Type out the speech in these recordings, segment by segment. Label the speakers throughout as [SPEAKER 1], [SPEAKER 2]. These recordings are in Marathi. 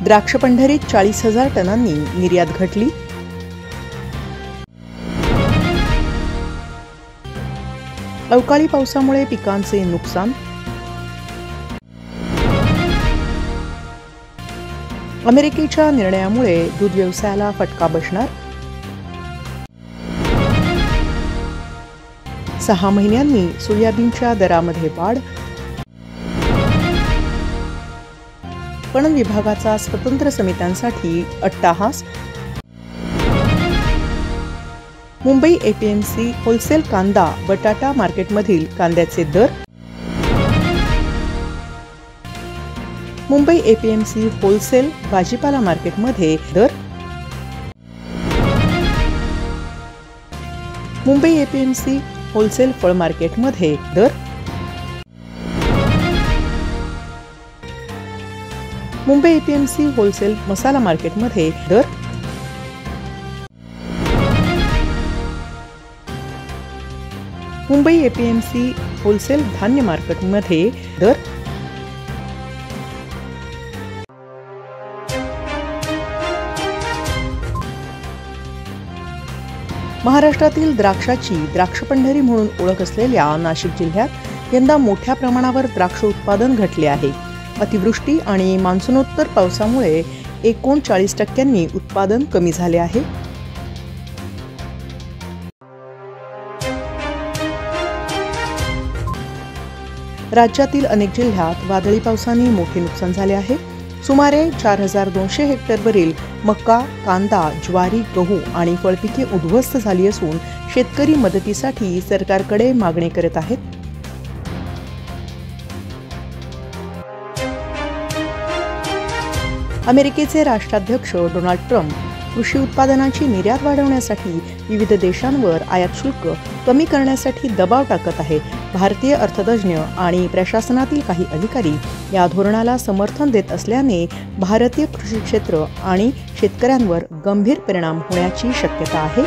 [SPEAKER 1] द्राक्ष पंढरीत 40,000 टनांनी निर्यात घटली। अवकाळी पावसामुळे पिकांचे नुकसान। अमेरिकेच्या निर्णयामुळे दूध व्यवसायाला फटका बसणार। 6 महिन्यांनी सोयाबीनच्या दरामध्ये वाढ। पणन विभागाचा स्वतंत्र समित्यांसाठी अट्टाहास। मुंबई एपीएमसी होलसेल कांदा बटाटा मार्केटमधील कांद्याचे दर। मुंबई एपीएमसी होलसेल भाजीपाला मार्केटमध्ये दर। मुंबई एपीएमसी होलसेल फळ मार्केटमध्ये दर। मुंबई एपीएमसी होलसेल मसाला मार्केटमध्ये दर। मुंबई एपीएमसी होलसेल धान्य मार्केटमध्ये दर। महाराष्ट्रातील द्राक्षाची द्राक्षपंढरी म्हणून ओळख असलेल्या नाशिक जिल्ह्यात यंदा मोठ्या प्रमाणावर द्राक्ष उत्पादन घटले आहे। अतिवृष्टी आणि मान्सूनोत्तर पावसामुळे 39% उत्पादन कमी झाले आहे। राज्यातील अनेक जिल्ह्यात वादळी पावसाने मोठे नुकसान झाले आहे। सुमारे 4,200 हेक्टरवरील मका, कांदा, ज्वारी, गहू आणि फळपिके उद्ध्वस्त झाली असून शेतकरी मदतीसाठी सरकारकडे मागणी करत आहेत। अमेरिकेचे राष्ट्राध्यक्ष डोनाल्ड ट्रम्प कृषी उत्पादनांची निर्यात वाढवण्यासाठी विविध देशांवर आयात शुल्क कमी करण्यासाठी दबाव टाकत आहे। भारतीय अर्थतज्ज्ञ आणि प्रशासनातील काही अधिकारी या धोरणाला समर्थन देत असल्याने भारतीय कृषी क्षेत्र आणि शेतकऱ्यांवर गंभीर परिणाम होण्याची शक्यता आहे।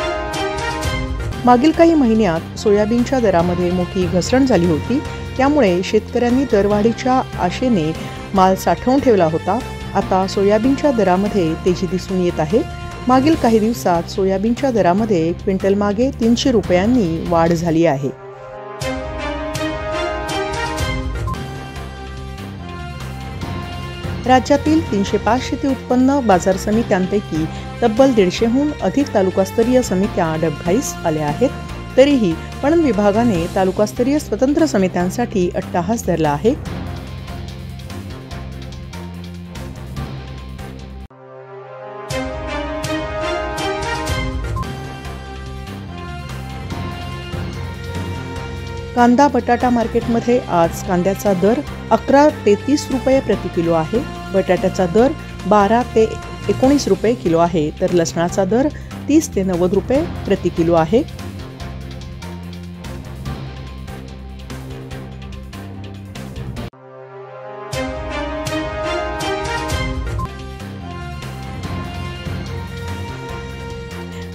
[SPEAKER 1] मागील काही महिन्यात सोयाबीनच्या दरामध्ये मोठी घसरण झाली होती, त्यामुळे शेतकऱ्यांनी दरवाढीच्या आशेने माल साठवून ठेवला होता। आता सोयाबीनच्या दरामध्ये तेजी दिसून येत आहे। मागील काही दिवसात सोयाबीनच्या दरामध्ये क्विंटल मागे 300 रुपयांनी वाढ झाली आहे। राज्यातील 305 शेती उत्पन्न बाजार समित्यांपैकी तब्बल 150हून अधिक तालुकास्तरीय समित्या डबघाईस आल्या आहेत। तरीही पणन विभागाने तालुकास्तरीय स्वतंत्र समित्यांसाठी अट्टाहास धरला आहे। कांदा बटाटा मार्केटमध्ये आज कांद्याचा दर 11 ते 30 रुपये प्रति किलो आहे। बटाट्याचा दर 12 ते 19 रुपये किलो आहे, तर लसणाचा दर 30 ते 90 रुपये प्रति किलो आहे।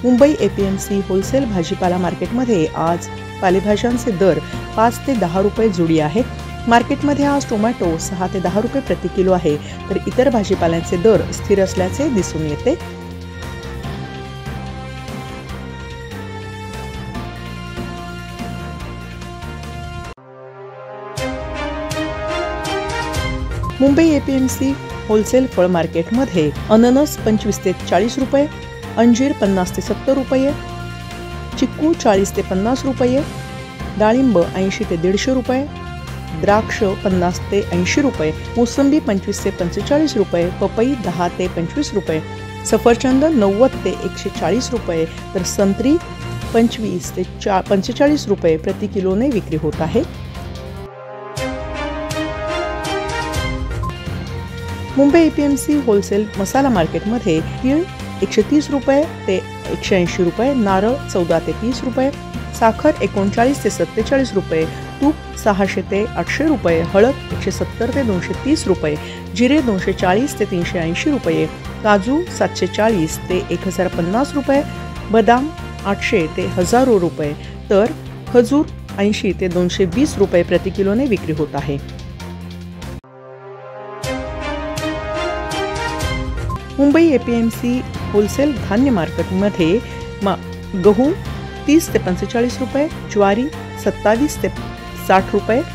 [SPEAKER 1] मुंबई एपीएमसी होलसेल भाजीपाला मार्केटमध्ये आज पालेभाज्यांचे दर 5 ते 10 रुपये जुडी आहेत। मार्केटमध्ये आज टोमॅटो 6 ते 10 रुपये प्रति किलो आहे, तर इतर भाजीपाल्यांचे दर स्थिर असल्याचे दिसून येते। मुंबई एपीएमसी होलसेल फळ मार्केटमध्ये अननस 25 ते 40 रुपये, अंजीर 50 ते 70 रुपये, चिक्कू 40 ते 50 रुपये, डाळिंब 80 ते 150 रुपये, द्राक्ष 50 ते 80 रुपये, मोसंबी 25 ते 45 रुपये, पपई 10 ते 25 रुपये, सफरचंद 90 ते 140 रुपये, तर संत्री 25 ते 45 रुपये प्रति किलोने विक्री होत आहे। मुंबई एपीएमसी होलसेल मसाला मार्केटमध्ये तीळ 130 रुपये ते 180 रुपये, नारळ 14 ते 30 रुपये, साखर 39 ते 47 रुपये, तूप 600 ते 800 रुपये, हळद 170 ते 230 रुपये, जिरे 240 ते 380 रुपये, काजू 740 ते 1050 रुपये, बदाम 800 ते 1000 रुपये, तर खजूर 80 ते 220 रुपये प्रति किलोने विक्री होत आहे। मुंबई APMC होलसेल धान्य मार्केटमध्ये गहू 30 ते 45 रुपये, ज्वारी 27 ते 60 रुपये,